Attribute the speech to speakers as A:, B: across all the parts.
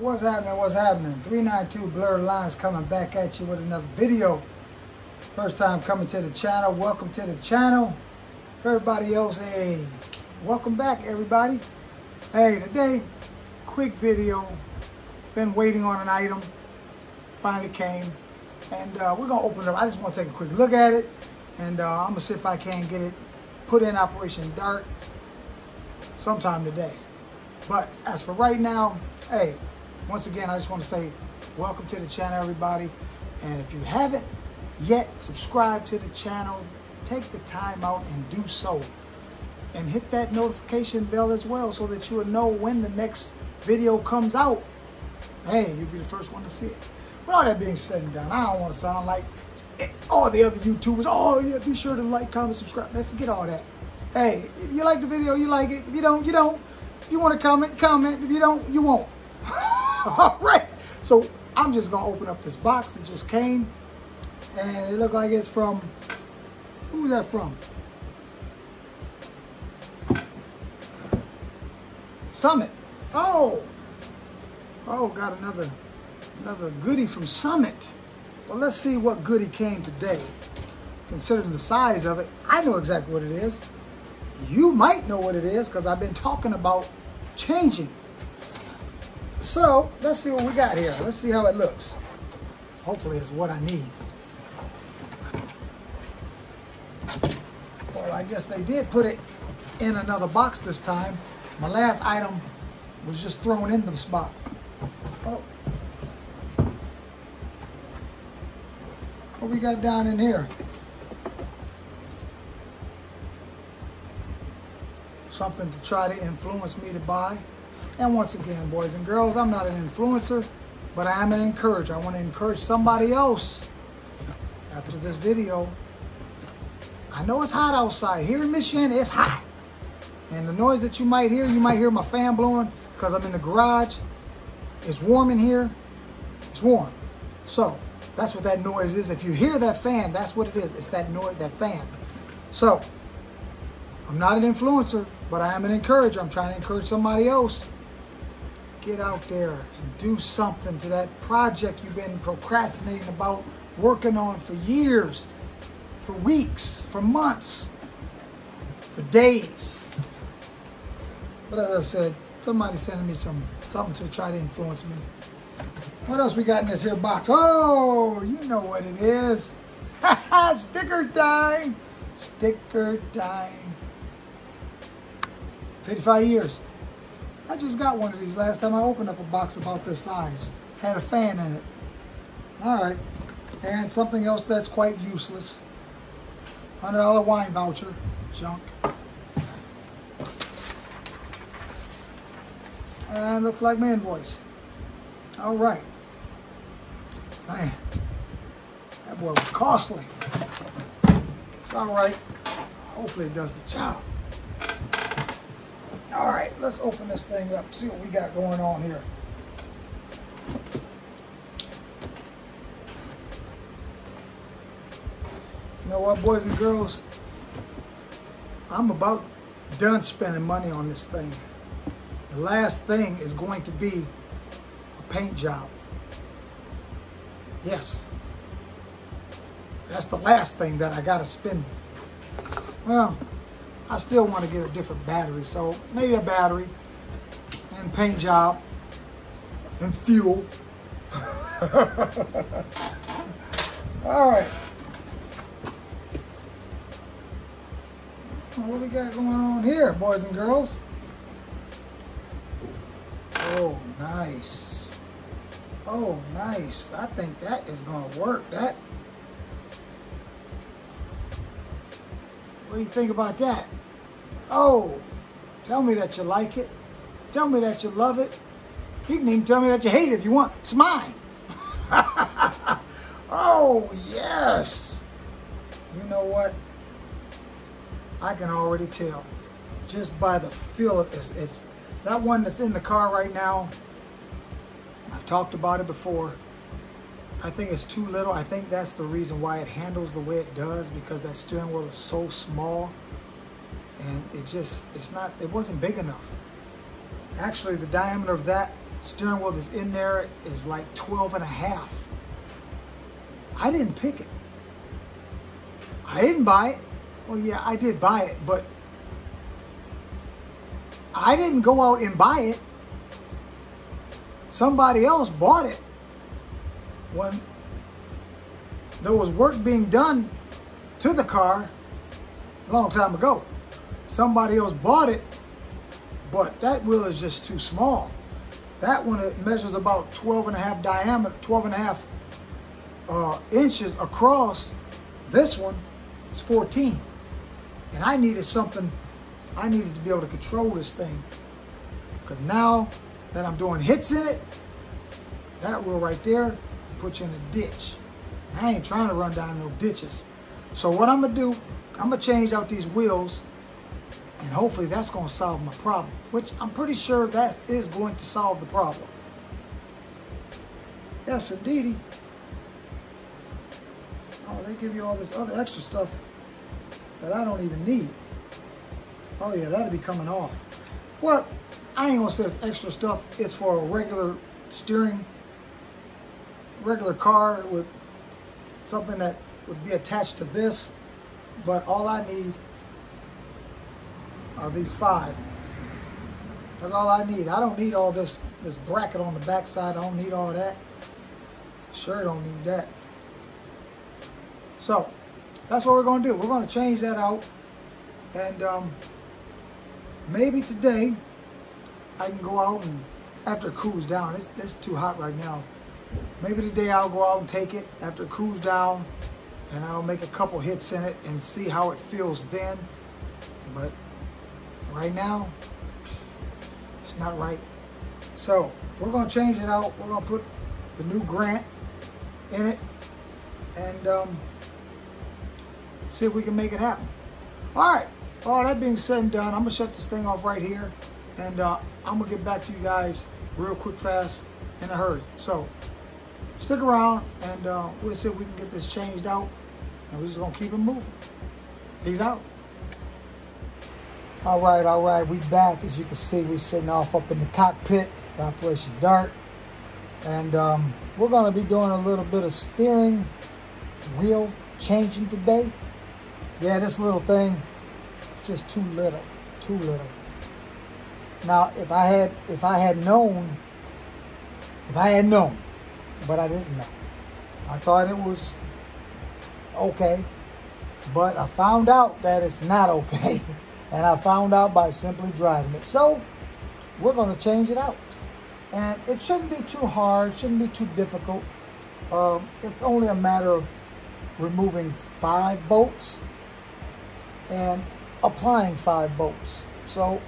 A: What's happening? What's happening? 392 Blurred Lines coming back at you with another video. First time coming to the channel, welcome to the channel. For everybody else, hey, welcome back everybody. Hey, today, quick video. Been waiting on an item, finally came. And we're gonna open it up. I just wanna take a quick look at it. And I'm gonna see if I can get it put in Operation Dart sometime today. But as for right now, hey, once again, I just want to say welcome to the channel, everybody. And if you haven't yet subscribed to the channel, take the time out and do so. And hit that notification bell as well so that you will know when the next video comes out. Hey, you'll be the first one to see it. With all that being said and done, I don't want to sound like all the other YouTubers. Oh yeah, be sure to like, comment, subscribe. Man, forget all that. Hey, if you like the video, you like it. If you don't, you don't. If you want to comment, comment. If you don't, you won't. All right. So I'm just going to open up this box that just came. And it looked like it's from, who's that from? Summit. Oh, got another goodie from Summit. Well, let's see what goodie came today. Considering the size of it, I know exactly what it is. You might know what it is because I've been talking about changing. So let's see what we got here. Let's see how it looks. Hopefully it's what I need. Well, I guess they did put it in another box this time. My last item was just thrown in this box. Oh. What we got down in here? Something to try to influence me to buy. And once again, boys and girls, I'm not an influencer, but I am an encourager. I want to encourage somebody else after this video. I know it's hot outside. Here in Michigan, it's hot. And the noise that you might hear my fan blowing because I'm in the garage. It's warm in here. It's warm. So that's what that noise is. If you hear that fan, that's what it is. It's that noise, that fan. So I'm not an influencer, but I am an encourager. I'm trying to encourage somebody else. Get out there and do something to that project you've been procrastinating about, working on for years, for weeks, for months, for days. But as I said, somebody's sending me something to try to influence me. What else we got in this here box? Oh, you know what it is. Sticker time. Sticker time. 55 years. I just got one of these last time I opened up a box about this size. Had a fan in it. Alright. And something else that's quite useless. $100 wine voucher. Junk. And looks like my invoice. Alright. Man. That boy was costly. It's alright. Hopefully it does the job. All right, let's open this thing up, see what we got going on here. You know what, boys and girls? I'm about done spending money on this thing. The last thing is going to be a paint job. Yes. That's the last thing that I got to spend. Well, I still want to get a different battery, so maybe a battery and paint job and fuel. All right. What we got going on here, boys and girls? Oh, nice. Oh, nice. I think that is going to work. What do you think about that? Oh, tell me that you like it. Tell me that you love it. You can even tell me that you hate it if you want. It's mine. Oh, yes. You know what? I can already tell. Just by the feel of it. It's that one that's in the car right now. I've talked about it before. I think it's too little. I think that's the reason why it handles the way it does, because that steering wheel is so small and it wasn't big enough. Actually, the diameter of that steering wheel that's in there is like 12 and a half. I didn't pick it. I didn't buy it. Well, yeah, I did buy it, but I didn't go out and buy it. Somebody else bought it when there was work being done to the car a long time ago. Somebody else bought it, but that wheel is just too small. That one, it measures about 12 and a half diameter, 12 and a half inches across. This one is 14. And I needed something, I needed to be able to control this thing. Because now that I'm doing hits in it, that wheel right there puts you in a ditch. I ain't trying to run down no ditches. So what I'm gonna do, I'm gonna change out these wheels, and hopefully that's gonna solve my problem, which I'm pretty sure that is going to solve the problem. Yes, indeedy. Oh, they give you all this other extra stuff that I don't even need. Oh yeah, that'll be coming off. Well, I ain't gonna say it's extra stuff. It's for a regular steering, regular car with something that would be attached to this. But all I need are these 5. That's all I need. I don't need all this bracket on the backside. I don't need all that. Sure don't need that. So that's what we're going to do. We're going to change that out, and maybe today I can go out and, after it cools down, it's too hot right now. Maybe today I'll go out and take it after it cools down, and I'll make a couple hits in it and see how it feels then. But right now, it's not right. So we're going to change it out. We're going to put the new Grant in it, and see if we can make it happen. All right, all that being said and done, I'm gonna shut this thing off right here, and I'm gonna get back to you guys real quick, fast, in a hurry. So stick around, and we'll see if we can get this changed out, and we're just gonna keep it moving. Peace out. All right, we back. As you can see, we're sitting off up in the cockpit, Operation Dart, and we're gonna be doing a little bit of steering wheel changing today. Yeah, this little thing is just too little, too little. Now, if I had known, but I didn't know. I thought it was okay, but I found out that it's not okay, and I found out by simply driving it. So we're going to change it out, and it shouldn't be too hard, shouldn't be too difficult. It's only a matter of removing 5 bolts and applying 5 bolts. So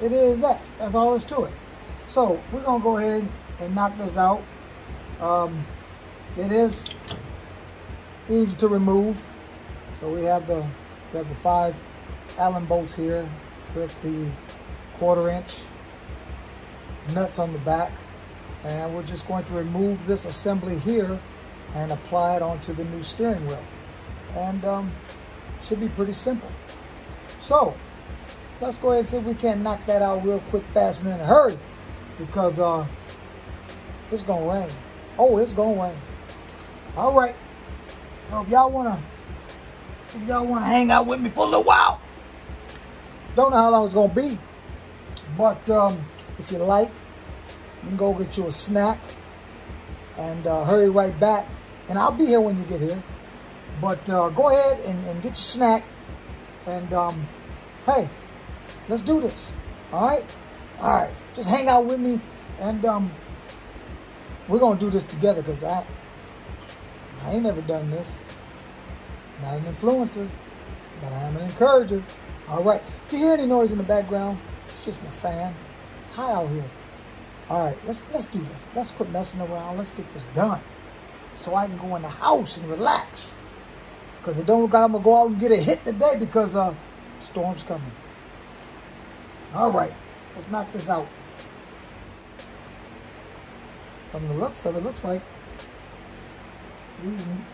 A: it is that. That's all there's to it. So we're gonna go ahead and knock this out. It is easy to remove. So we have the 5 Allen bolts here with the 1/4 inch nuts on the back, and we're just going to remove this assembly here and apply it onto the new steering wheel, and should be pretty simple. So let's go ahead and see if we can knock that out real quick, fast, and in a hurry, because it's gonna rain. Oh, it's gonna rain. All right. So if y'all wanna hang out with me for a little while, don't know how long it's gonna be, but if you like, you can go get you a snack and hurry right back. And I'll be here when you get here. But go ahead and get your snack. And hey, let's do this. All right? All right. Just hang out with me. And we're going to do this together, because I ain't never done this. Not an influencer, but I am an encourager. All right. If you hear any noise in the background, it's just my fan. Hot out here. All right. Let's do this. Let's quit messing around. Let's get this done, so I can go in the house and relax. Because it don't look like I'm going to go out and get a hit today, because storm's coming. All right, let's knock this out. From the looks of it, looks like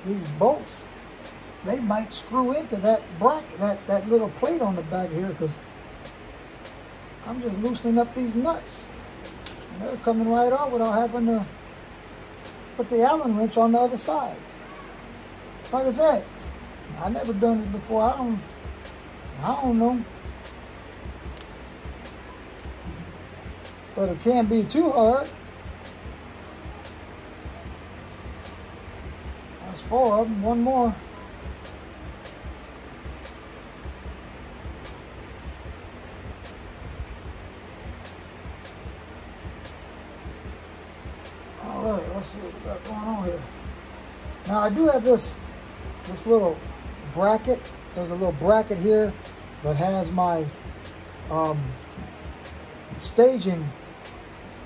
A: these bolts, they might screw into that bracket, that little plate on the back here, because I'm just loosening up these nuts. They're coming right off without having to put the Allen wrench on the other side. Like I said, I've never done this before. I don't know. But it can't be too hard. That's 4 of them. One more. All right, let's see what we got going on here. Now I do have this little bracket. There's a little bracket here that has my staging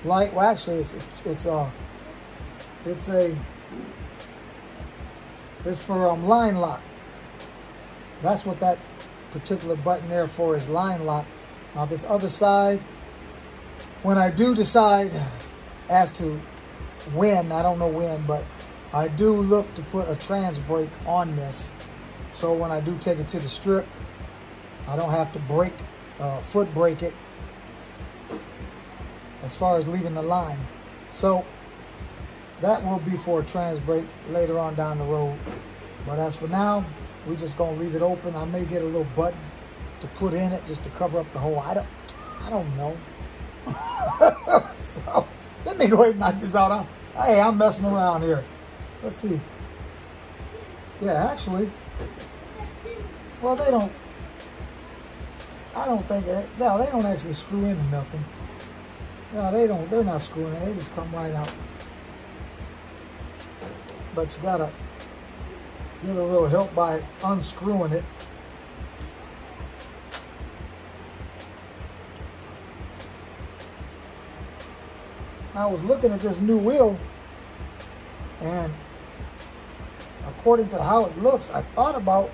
A: light. Well, actually, it's for line lock. That's what that particular button there for is, line lock. Now this other side, when I do decide as to when, I don't know when, but I do look to put a trans brake on this, so when I do take it to the strip, I don't have to foot brake it as far as leaving the line. So that will be for a trans brake later on down the road. But as for now, we're just gonna leave it open. I may get a little button to put in it just to cover up the hole. I don't know. So let me go ahead and knock this out. Hey, I'm messing around here. Let's see. Yeah, actually, well, they don't. I don't think no, they don't actually screw into nothing. No, they don't. They're not screwing it. They just come right out. But you gotta give it a little help by unscrewing it. I was looking at this new wheel, and according to how it looks, I thought about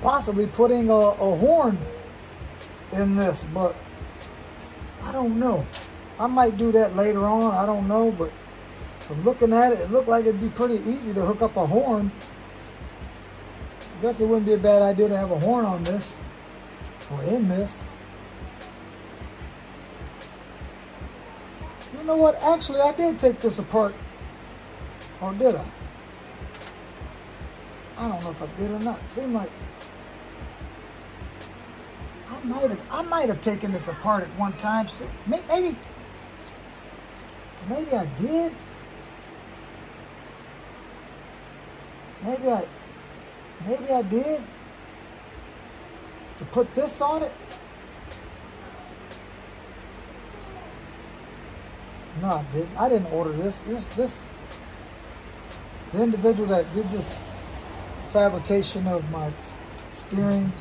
A: possibly putting a horn in this, but I don't know. I might do that later on. I don't know, but from looking at it, it looked like it'd be pretty easy to hook up a horn. I guess it wouldn't be a bad idea to have a horn on this, or in this. You know what? Actually, I did take this apart. Or did I? I don't know if I did or not. It seemed like I might have taken this apart at one time. Maybe I did. Maybe I did. To put this on it. No, I didn't. I didn't order this. The individual that did this fabrication of my steering,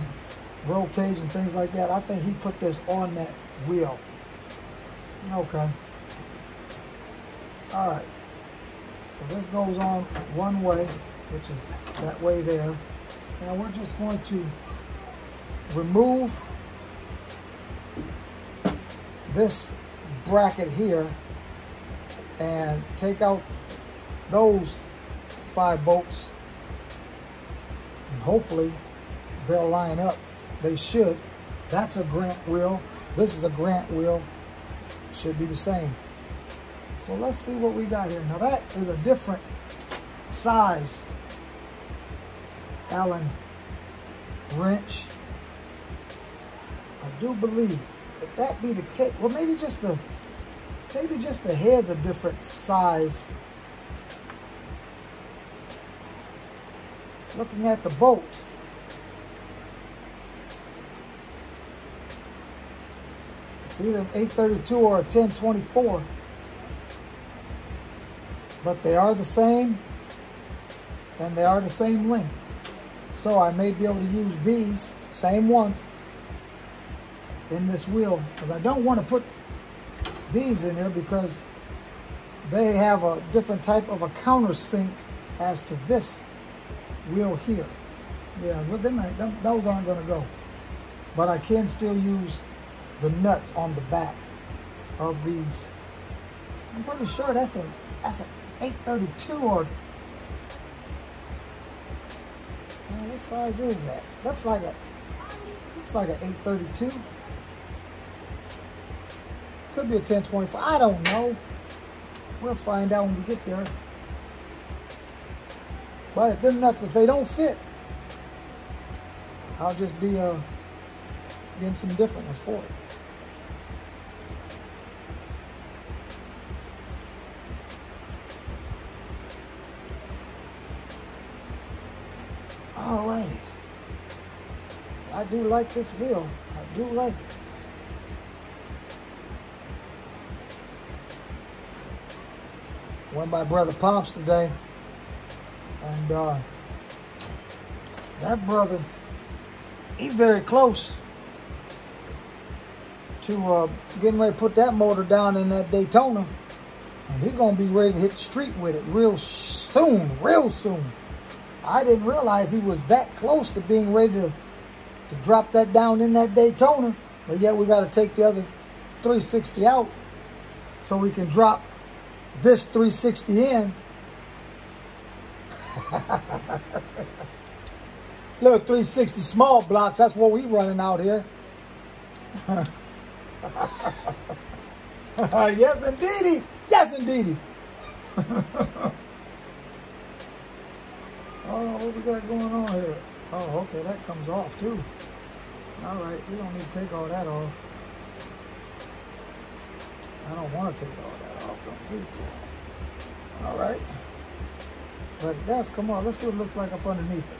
A: roll cage, and things like that, I think he put this on that wheel. Okay. All right. So this goes on one way, which is that way there. Now we're just going to remove this bracket here and take out those 5 bolts, and hopefully they'll line up. They should. That's a Grant wheel. This is a Grant wheel. Should be the same. So let's see what we got here. Now that is a different size Allen wrench. I do believe that be the case. Well, maybe just the head's a different size. Looking at the bolt, it's either an 832 or a 1024, but they are the same, and they are the same length. So I may be able to use these same ones in this wheel, because I don't want to put these in there because they have a different type of a countersink as to this wheel here. Yeah, but those aren't going to go. But I can still use the nuts on the back of these. I'm pretty sure that's an 832 or what size is that? Looks like an 832. Could be a 1024. I don't know. We'll find out when we get there. But if them nuts, if they don't fit, I'll just be getting some different ones for it. Alrighty. I do like this wheel. I do like it. Went by Brother Pomps today, and that brother, he very close to getting ready to put that motor down in that Daytona. And he gonna be ready to hit the street with it real soon, real soon. I didn't realize he was that close to being ready to drop that down in that Daytona, but yet we got to take the other 360 out so we can drop this 360 in. Little 360 small blocks, that's what we running out here. Yes, indeedy. Yes, indeedy. Oh, what we got going on here? Oh, okay, that comes off too. All right, we don't need to take all that off. I don't want to take all that off. Don't need to. All right. But it does come off. Let's see what it looks like up underneath it.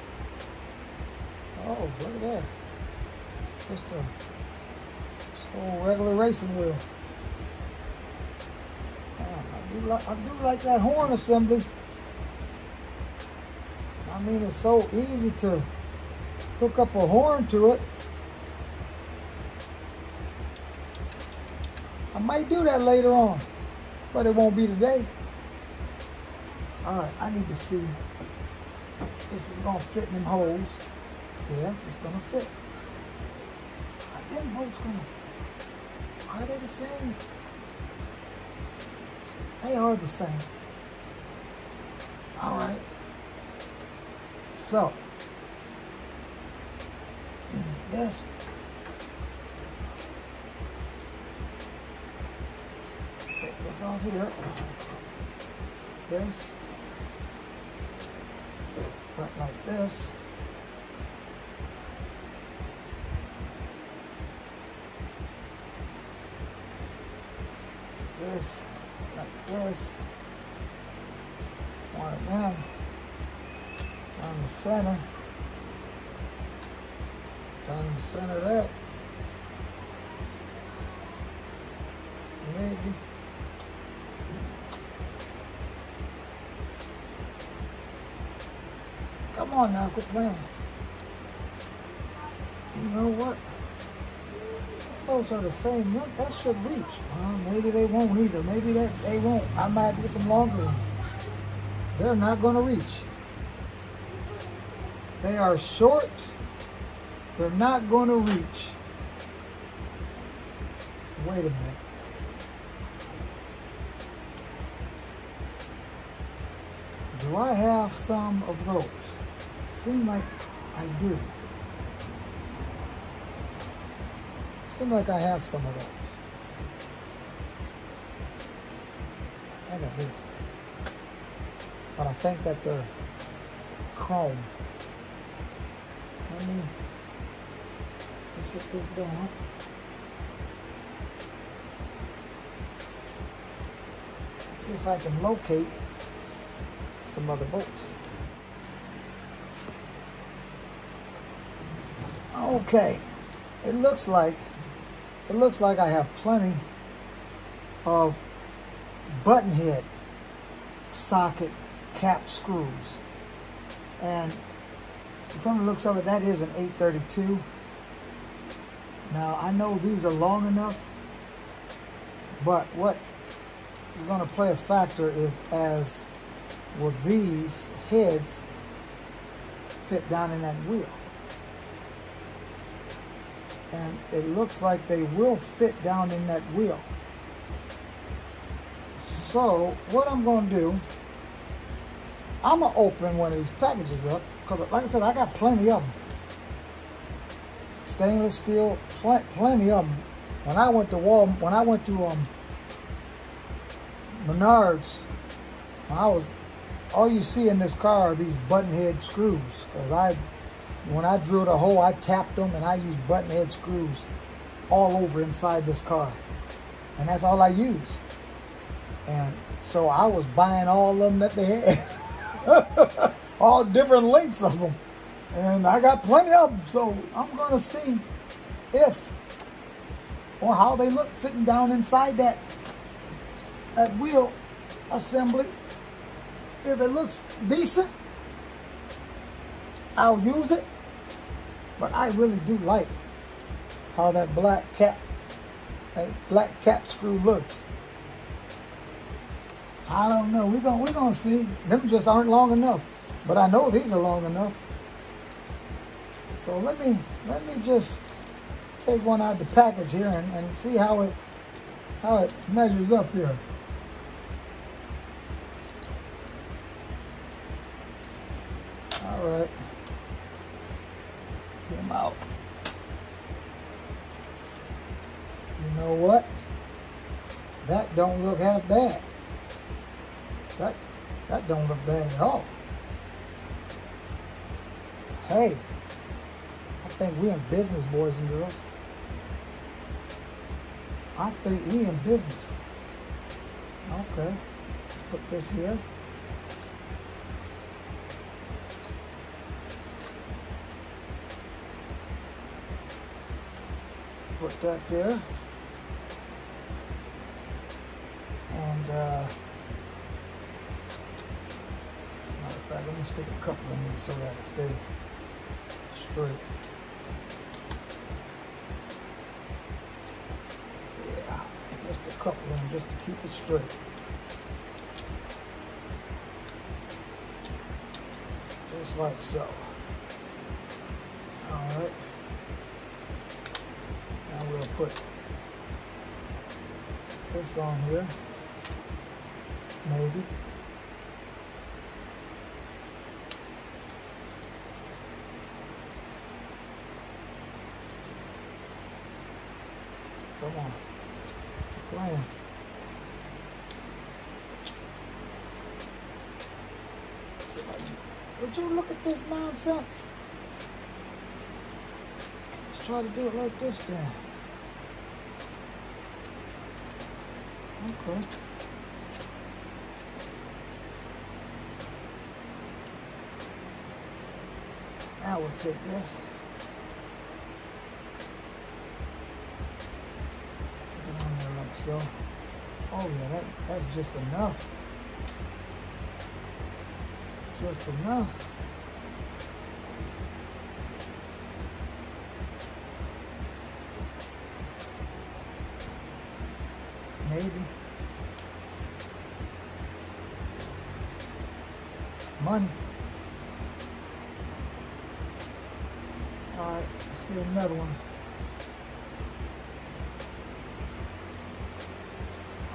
A: Oh, look at that. Just a old regular racing wheel. I do like that horn assembly. I mean, it's so easy to hook up a horn to it. I might do that later on, but it won't be today. All right, I need to see if this is gonna fit in them holes. Yes, it's gonna fit. Are them bolts gonna fit? Are they the same? They are the same. All right. So, this. Let's take this off here. This. Right like this. This. Like this. One of them. Down the center. Down the center of that. Maybe. Come on now, quit playing. You know what? Those are the same length. That should reach. Well, maybe they won't either. Maybe they won't. I might get some longer ones. They're not going to reach. They are short. They're not going to reach. Wait a minute. Do I have some of those? Seem like I do. Seem like I have some of those. I think I do. But I think that they're chrome. Let me sit this down. Let's see if I can locate some other bolts. Okay, it looks like I have plenty of button head socket cap screws, and from the looks of it, that is an 832. Now I know these are long enough, but what is going to play a factor is as will these heads fit down in that wheel. And it looks like they will fit down in that wheel. So what I'm going to do, I'm going to open one of these packages up, because like I said, I got plenty of them. Stainless steel, plenty of them. when I went to Menards, all you see in this car are these button head screws. Because when I drilled a hole, I tapped them and I used button head screws all over inside this car. And that's all I use. And so I was buying all of them that they had. All different lengths of them. And I got plenty of them. So I'm going to see if or how they look fitting down inside that wheel assembly. If it looks decent, I'll use it. But I really do like how that black cap screw looks. I don't know. We're gonna see. Them just aren't long enough. But I know these are long enough. So let me just take one out of the package here and see how it measures up here. All right. Get them out. You know what? That don't look half bad. That don't look bad at all. Hey, I think we in business, boys and girls. I think we in business. Okay, put this here. Put that there. And matter of fact, let me stick a couple in these so that it stay straight. Yeah, just a couple in them just to keep it straight. Just like so. All right. Now we'll put this on here. Maybe. Come on. Keep playing. Would you look at this nonsense? Let's try to do it like this then. Okay. Now we'll take this. Stick it on there like so. Oh yeah, that's just enough. Just enough. Maybe. Money. Alright, let's get another one.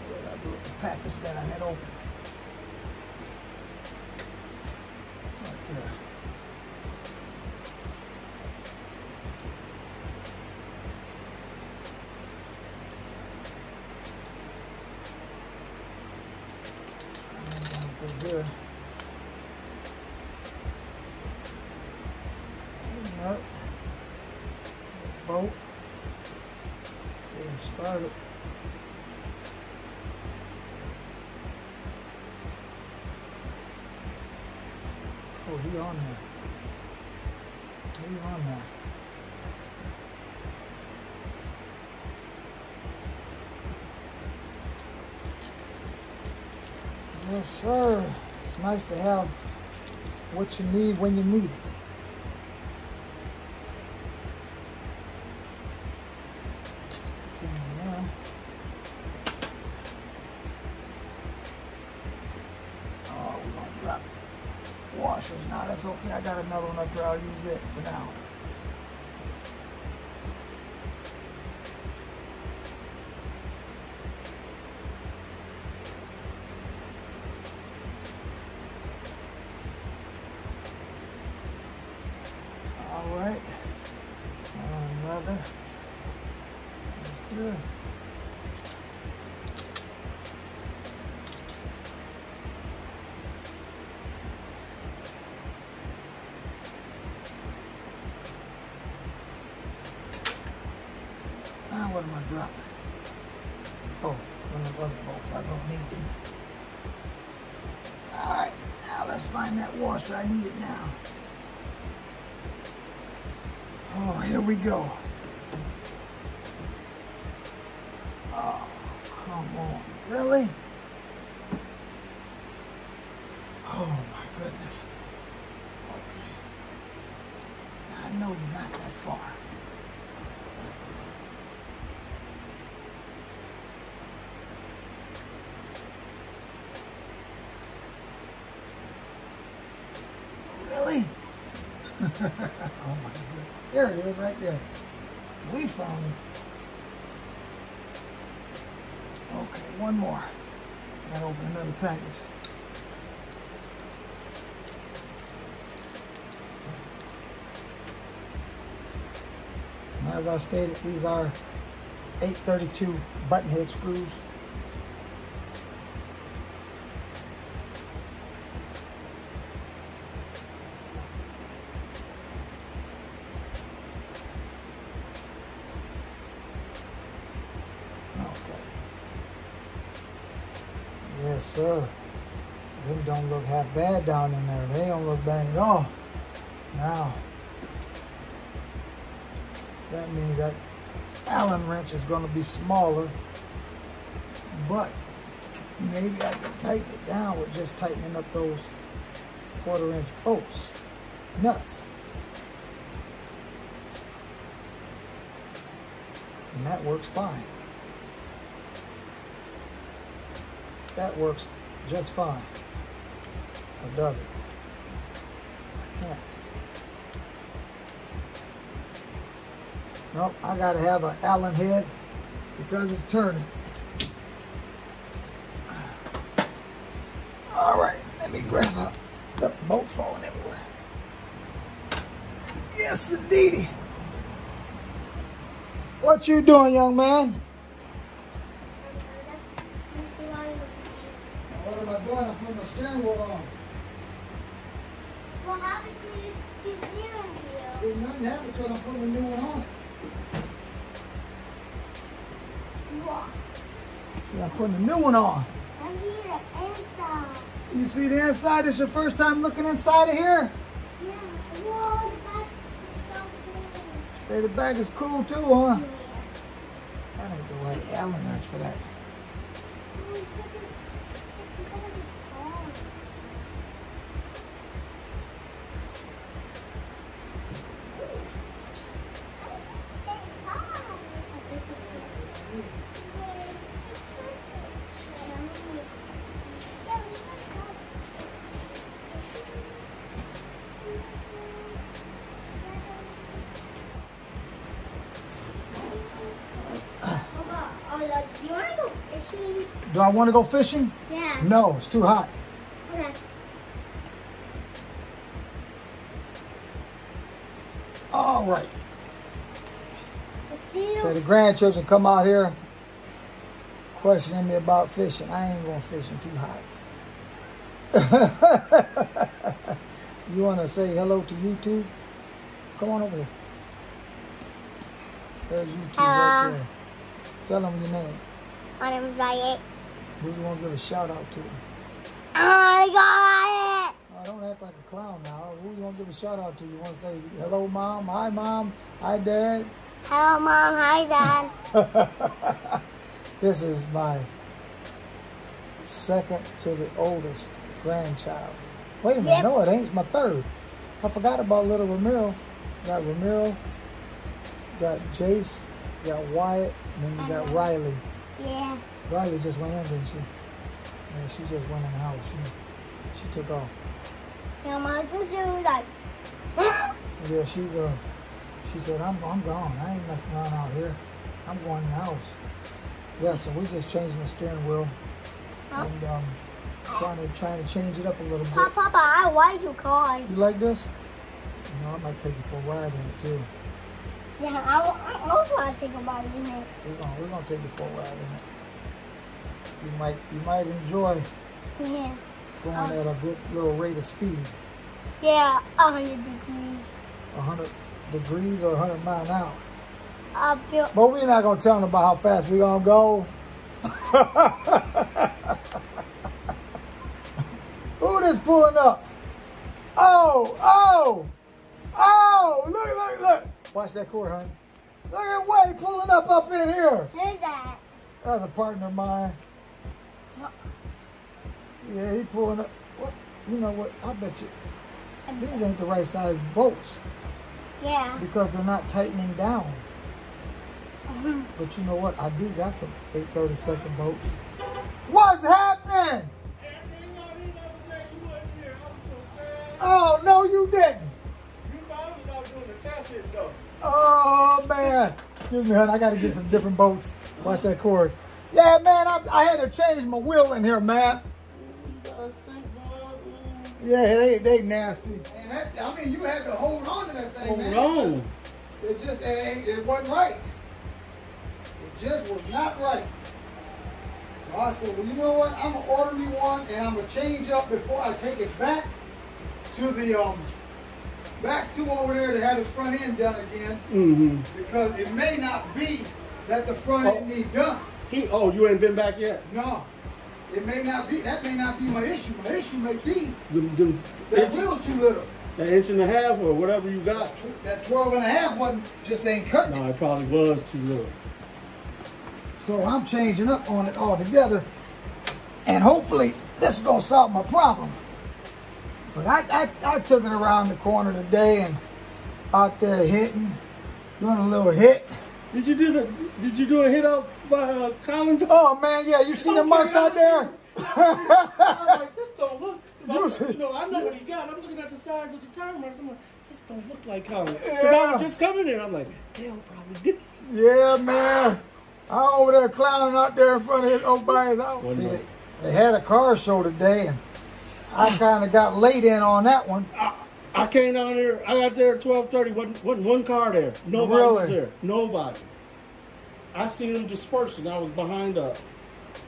A: What did I do with the package that I had open? Right there. I'm going to go here. Nut. Bolt. Get him started. Oh, he on there. He on there. Yes, sir. It's nice to have what you need when you need it. Washers. Now that's okay. I got another one up there. I'll use it for now. All right. Another. good. Now what am I dropping? Oh, one of the other bolts. I don't need them. Alright, now let's find that washer. I need it now. Oh, here we go. Oh, come on. Really? Oh my goodness. Okay. Now, I know you're not that far. Really? Oh my goodness. There it is right there. We found it. Okay, one more. Gotta open another package. And as I stated, these are 832 button head screws. Yes, sir. Them don't look half bad down in there. They don't look bad at all. Now, that means that Allen wrench is going to be smaller, but maybe I can tighten it down with just tightening up those 1/4 inch bolts, nuts. And that works fine. That works just fine. Or does it? I can't. Nope, I gotta have an Allen head because it's turning. All right, let me grab up. The bolts falling everywhere. Yes, indeedy. What you doing, young man? What am I doing? I'm putting the steering wheel on.
B: What happened to your steering wheel?
A: There's nothing happened to it. I'm putting a new one on.
B: What?
A: See, I'm putting a new one on.
B: I see the inside.
A: You see the inside? It's your first time looking inside of here?
B: Yeah. Whoa, the back is so cool.
A: Say the back is cool too, huh?
B: Yeah.
A: That ain't the right Allen wrench for that.
B: Oh, look at this car. Do you want to go fishing?
A: Do I want to go fishing?
B: Yeah.
A: No, it's too hot.
B: Okay.
A: All right.
B: Let's see
A: So
B: you.
A: the grandchildren come out here questioning me about fishing. I ain't going fishing too hot. You want to say hello to YouTube? Come on over here. There's YouTube right there. Tell them your name.
B: My name is Riot.
A: Who you want to give a shout out to?
B: I got it.
A: Oh, don't act like a clown now. Who you want to give a shout out to? You want to say hello, Mom? Hi, Mom. Hi, Dad.
B: Hello, Mom. Hi, Dad.
A: This is my second to the oldest grandchild. Wait a minute.
B: Yep.
A: No, it ain't. It's my third. I forgot about little Ramiro. Got Ramiro. Got Jace. Got Wyatt. And then you got Riley.
B: Yeah.
A: Riley just went in, didn't she? Yeah, she just went in the house. She took off.
B: Yeah, my sister was like,
A: Yeah, she said, I'm gone. I ain't messing around out here. I'm going in the house. Yeah, so we just changing the steering wheel.
B: Huh?
A: And trying to change it up a little bit.
B: Papa, I like you call.
A: You like this? You know, I might take you for a ride in it too.
B: Yeah, I also want to take a ride in it.
A: We're gonna take the full ride in it. You might enjoy
B: Yeah.
A: going at a good little rate of speed.
B: Yeah, 100 degrees.
A: 100 degrees or 100 miles an hour.
B: Bill.
A: But we're not gonna tell them about how fast we're gonna go. Who is pulling up? Oh! Look! Watch that cord, honey. Look at Wade pulling up in here.
B: Who's that?
A: That's a partner of mine. Yeah, he pulling up. What? You know what? I bet you these ain't the right size boats
B: Yeah.
A: because they're not tightening down. But you know what? I do got some 832nd boats. What's happening? Oh, no, you didn't. Oh, man. Excuse me, honey. I got to get some different boats. Watch that cord. Yeah, man, I had to change my wheel in here, man. Yeah, they nasty. And I mean, you had to hold on to that thing, man.
C: Hold on.
A: It wasn't right. It just was not right. So I said, well, you know what? I'm going to order me one, and I'm going to change up before I take it back to the, back to over there to have the front end done again.
C: Mm-hmm.
A: Because it may not be that the front end need done.
C: You ain't been back yet?
A: No. It may not be, that may not be my issue. My issue may be
C: That
A: that wheel's too little.
C: That 1.5 inch or whatever you got.
A: That 12.5 wasn't, just ain't cutting
C: No,
A: it.
C: it probably was too little.
A: So I'm changing up on it altogether. And hopefully this is gonna solve my problem. But I took it around the corner today and out there hitting, doing a little hit.
C: Did you do a hit out by Collins?
A: Oh man, yeah, you see the marks out there?
C: I'm like, this don't look. I know what he got. I'm looking at the size of the tire marks. I'm like, this don't look like Collins. Because I was just coming in. I'm like, Dale probably did.
A: Yeah, man. I'm over there clowning out there in front of his by his house. See, they had a car show today, and I kind of got late in on that one.
C: I came down there. I got there at 12:30. Wasn't one car there. Nobody was there. Nobody. I seen them dispersing. I was behind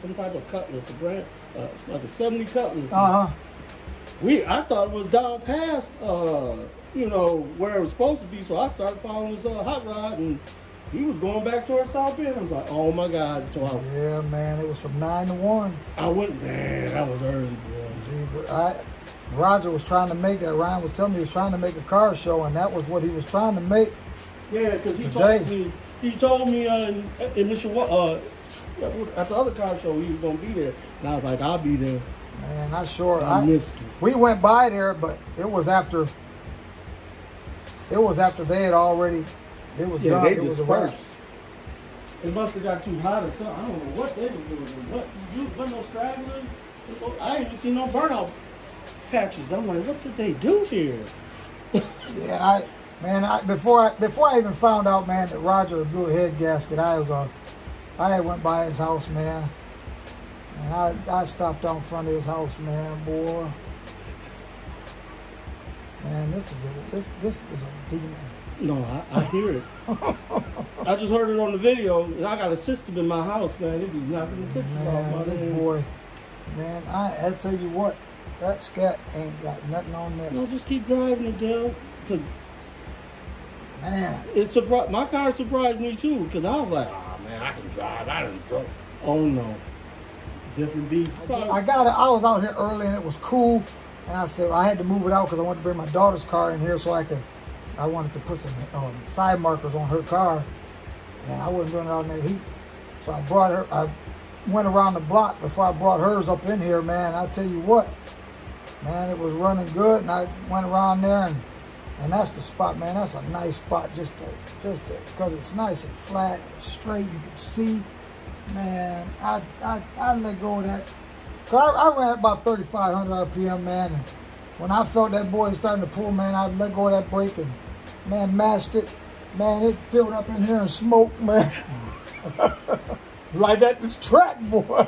C: some type of cutlass, a brand, it's like a 70 cutlass. I thought it was down past, where it was supposed to be. So I started following his hot rod, and he was going back towards South Bend. I was like, oh my God! So
A: yeah, man, it was from 9 to 1.
C: I went, man, that was early, boy.
A: See, Roger was trying to make that. Ryan was telling me he was trying to make a car show, and that was what he was trying to make.
C: Yeah, because he told me in Mr. At the other car show he was gonna be there, and I was like, I'll be there.
A: Man, I
C: missed you.
A: We went by there, but it was after they had already. It was done.
C: They
A: it
C: dispersed. It must have got too hot or something. I don't know what they were doing. What no stragglers? I didn't even see no burnout patches. I'm like, what did they do here?
A: Yeah, before I even found out, man, that Roger blew a head gasket, I went by his house, man, and I stopped out in front of his house, man, boy. Man, this is a demon.
C: No, I hear it. I just heard it on the video, and I got a system in my house, man. It be knocking the pictures off my
A: this
C: head.
A: boy, man, I tell you what, that scat ain't got nothing on this.
C: No, just keep driving it down, because
A: man,
C: my car surprised me too, because I was like, oh man, I can drive. I didn't drove. Oh no, different beast.
A: I was out here early and it was cool, and I said I had to move it out because I wanted to bring my daughter's car in here so I wanted to put some side markers on her car, and I wasn't doing it out in that heat. So I went around the block before I brought hers up in here, man. I tell you what, man, it was running good, and I went around there, and that's the spot, man. That's a nice spot, just because it's nice and flat and straight. You can see, man. I let go of that. Cause I ran about 3,500 RPM, man. And when I felt that boy starting to pull, man, I let go of that brake and, man, mashed it. Man, it filled up in here and smoked, man. Like at this track, boy.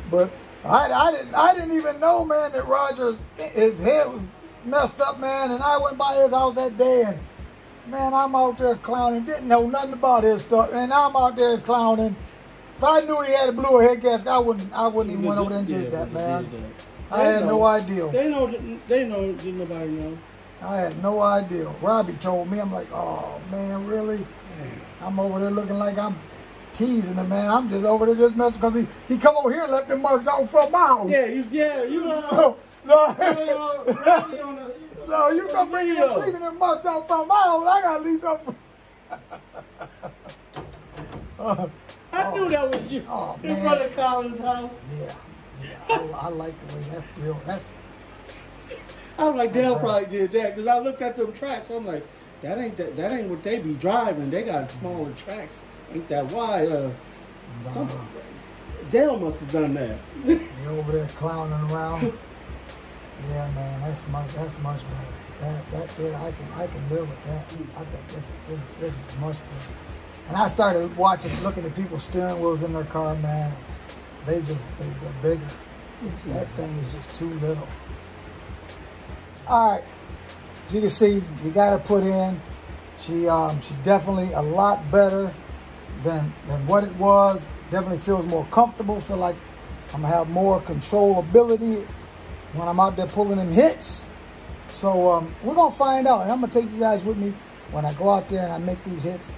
A: But I didn't even know, man, that Roger's his head was messed up, man. And I went by his house that day, and Man, I'm out there clowning. Didn't know nothing about his stuff, and I'm out there clowning. If I knew he had a blue head gasket, I wouldn't even went over there and did that, man. I had no idea.
C: They know. Didn't nobody know.
A: I had no idea. Robbie told me, I'm like, oh man, really? I'm over there looking like I'm teasing him, man. I'm just over there just messing because he come over here and left them marks out for miles.
C: Yeah, you
A: know. So you come bringing them leaving them marks out for miles. I got to leave something.
C: I knew that was you in front of Colin's house.
A: Yeah. I like the way that feels.
C: I was like, Dale probably did that because I looked at them tracks. I'm like, that ain't what they be driving. They got smaller tracks, ain't that wide. Dale must have done that.
A: You over there clowning around. Yeah, man, that's much better. That I can live with that. I think this is much better. And I started looking at people's steering wheels in their car, man. They're bigger. That thing is just too little. All right, as you can see, we got her put in. She definitely a lot better than what it was. Definitely feels more comfortable. Feel like I'm gonna have more controllability when I'm out there pulling them hits. So we're gonna find out, and I'm gonna take you guys with me when I go out there and I make these hits,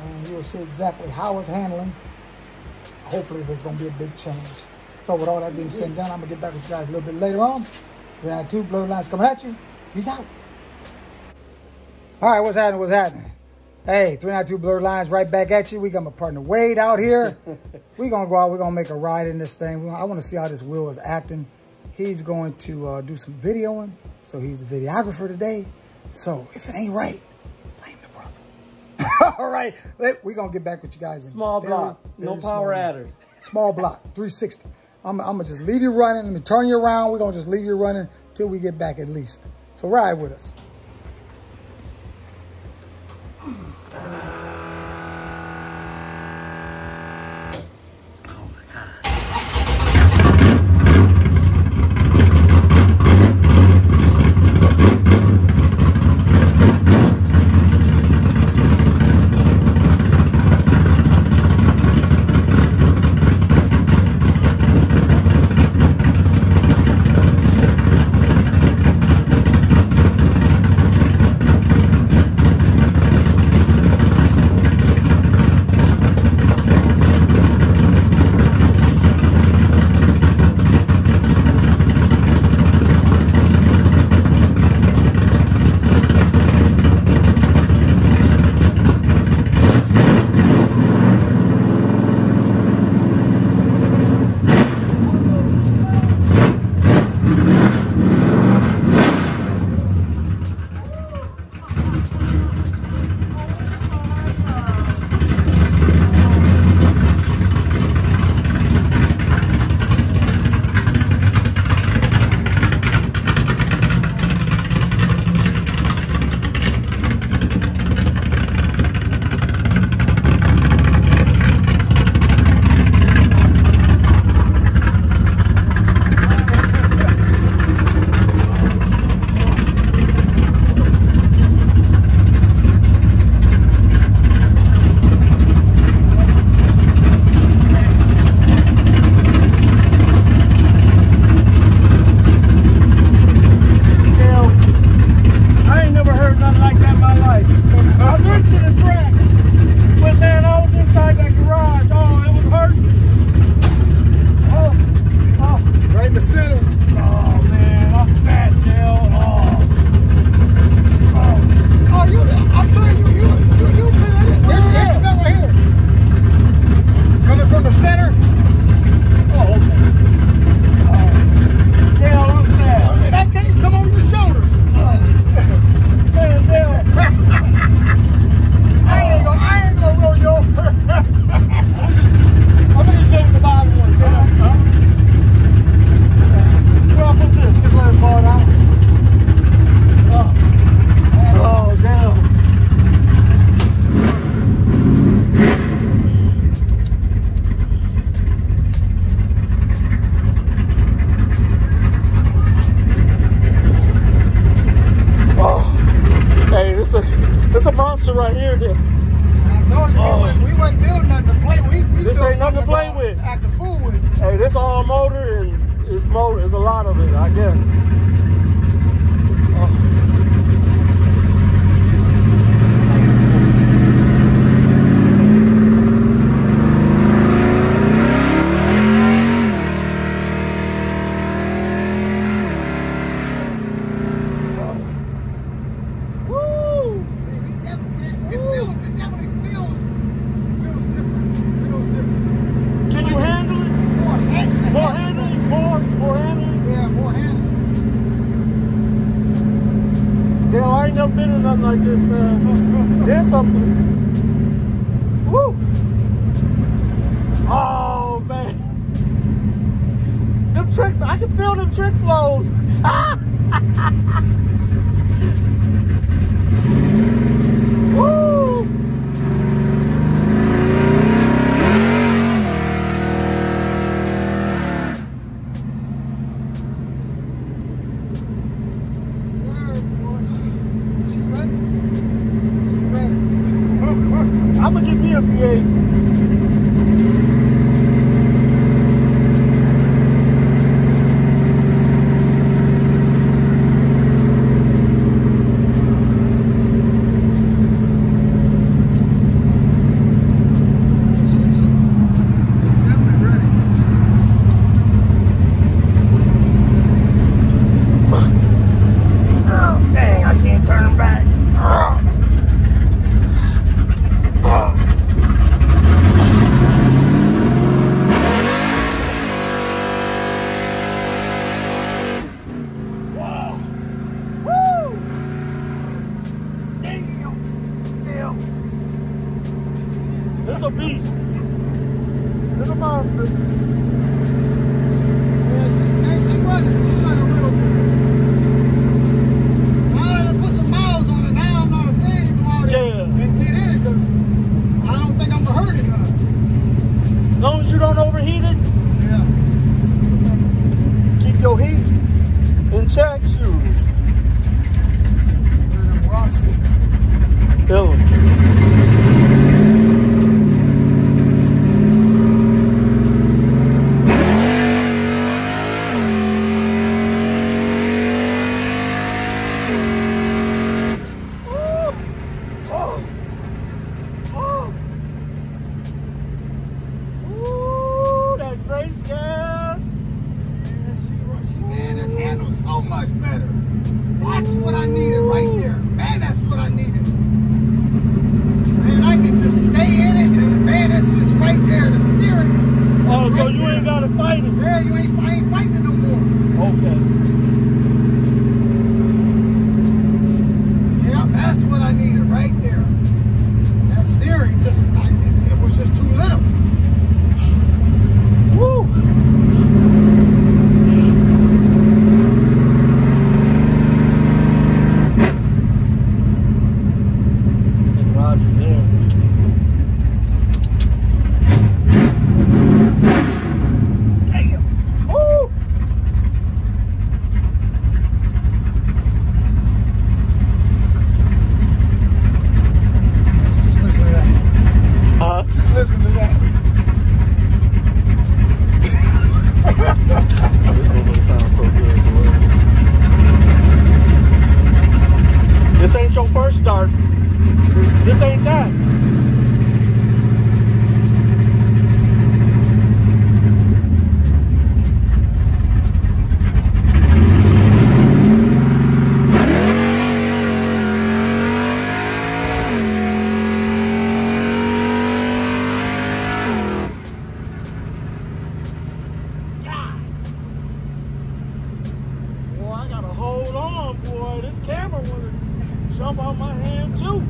A: and you will see exactly how it's handling. Hopefully, there's gonna be a big change. So with all that being said and done, I'm gonna get back with you guys a little bit later on. 392 Blurred Lines coming at you. Peace out. All right, what's happening? Hey, 392 Blurred Lines right back at you. We got my partner Wade out here. We're gonna go out. We're gonna make a ride in this thing. I want to see how this wheel is acting. He's going to do some videoing, so he's the videographer today. So if it ain't right, blame the brother. All right, we're gonna get back with you guys.
C: Small block, no power adder.
A: Small block, 360. I'm gonna just leave you running. Let me turn you around. We're gonna just leave you running till we get back at least. So ride with us.
C: It's a monster right here. Then.
A: I told you we wasn't building nothing to play with. We
C: This ain't nothing to play with.
A: Act a fool with.
C: Hey, this all motor and it's motor. It's a lot of it, I guess. Never been in nothing like this, man. There's something. Woo! Oh man, them trick. I can feel them trick flows. Woo! I'm gonna give me a V8. Dang, I can't turn back. It's a beast. It's a monster.
A: Yeah, she running. She running real good. I had to put some miles on it. Now I'm not afraid to go out there and get in it because I don't think I'm going to hurt it.
C: As long as you don't overheat it.
A: Yeah.
C: Keep your heat in check, shoot. Kill him. Race gas.
A: Yeah, man, this handles so much better. That's what I needed right there. Man, that's what I needed. Man, I can just stay in it, and man, it's just right there, the steering.
C: Oh,
A: right
C: so you
A: there.
C: ain't gotta fight it.
A: Yeah, I ain't fighting it no more.
C: Okay.
A: Yep, that's what I needed right there. That steering just, it was just too little.
C: Woo! And Roger there too. Damn! Woo!
A: Just listen to that. Just listen to that.
C: This sounds so good, boy. This ain't your first start. This ain't that. Boy, I gotta hold on, boy. This camera wanna jump out my hand too.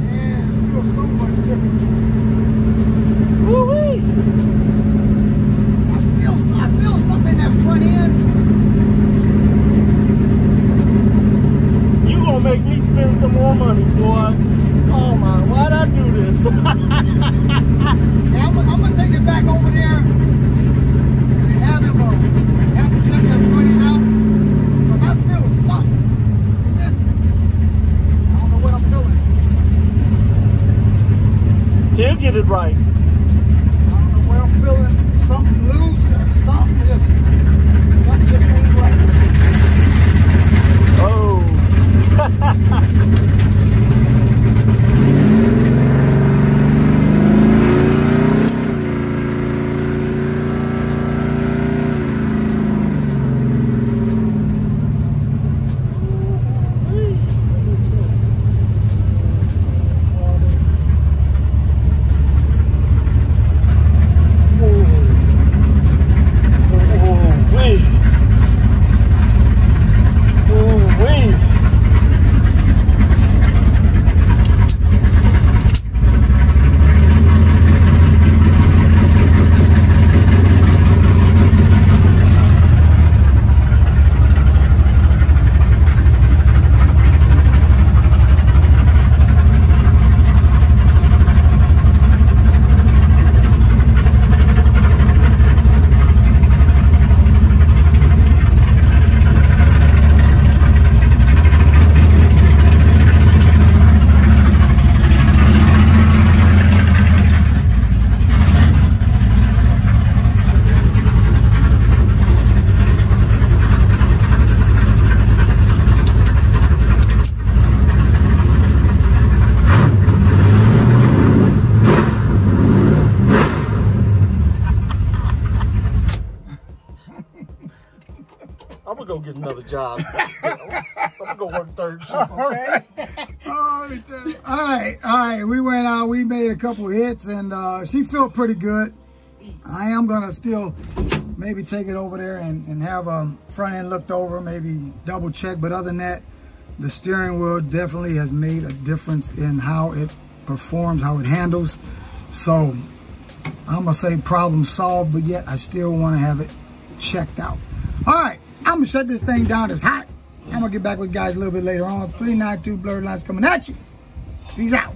A: Yeah, it feels so much different.
C: Woo-wee!
A: I feel something in that front end.
C: You gonna make me spend some more money, boy. Oh my, why'd I do this?
A: Yeah, I'm gonna take it back over there and have him check that front end out. Because I feel something. I don't know what I'm
C: get it right.
A: I don't know what I'm feeling. Something loose or something just ain't right.
C: Oh. I'm gonna go get another job. I'm gonna go work third shift, okay?
A: Oh, let me tell you. All right. We went out. We made a couple hits, and she felt pretty good. I am gonna still maybe take it over there and have a front end looked over, maybe double check. But other than that, the steering wheel definitely has made a difference in how it performs, how it handles. So I'm gonna say problem solved, but yet I still want to have it checked out. All right. I'm gonna shut this thing down. It's hot. I'm gonna get back with you guys a little bit later on. 392 Blurred Lines coming at you. Peace out.